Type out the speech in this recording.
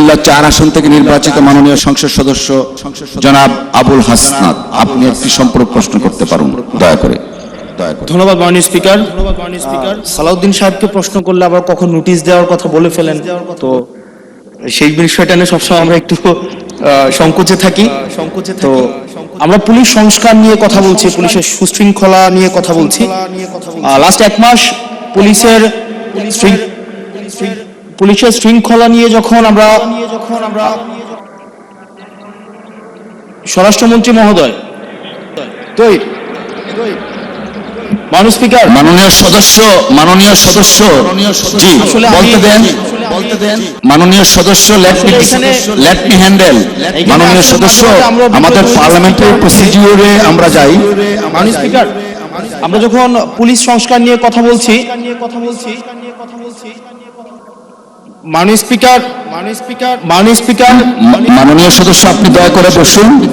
কুমিল্লা 4 আসন থেকে নির্বাচিত মাননীয় সংসদ সদস্য জনাব আবুল হাসনাত, আপনি একটি সম্পূরক প্রশ্ন করতে পারেন দয়া করে। ধন্যবাদ মাননীয় স্পিকার। সালাউদ্দিন সাহেবকে প্রশ্ন করলে আবার কখন নোটিশ দেওয়ার কথা বলে ফেলেন, তো সেই বিষয়টা নিয়ে সবসময় আমরা একটু সংকোচে থাকি। তো আমরা পুলিশ সংস্কার নিয়ে কথা বলছি, পুলিশের সুশৃঙ্খলা নিয়ে কথা বলছি। লাস্ট 1 মাস পুলিশের শৃঙ্খলা নিয়ে যখন আমরা স্বরাষ্ট্রমন্ত্রী মহোদয় মাননীয় স্পিকার, মাননীয় সদস্য জি বলতে দেন মাননীয় সদস্য, লেট মি হ্যান্ডেল। মাননীয় সদস্য, আমাদের পার্লামেন্টারি প্রসিডিউরে আমরা যাই। মাননীয় স্পিকার, আমরা যখন পুলিশ সংস্কার নিয়ে কথা বলছি, মাননীয় স্পিকার, মাননীয় সদস্য, আপনি দয়া করে বসুন।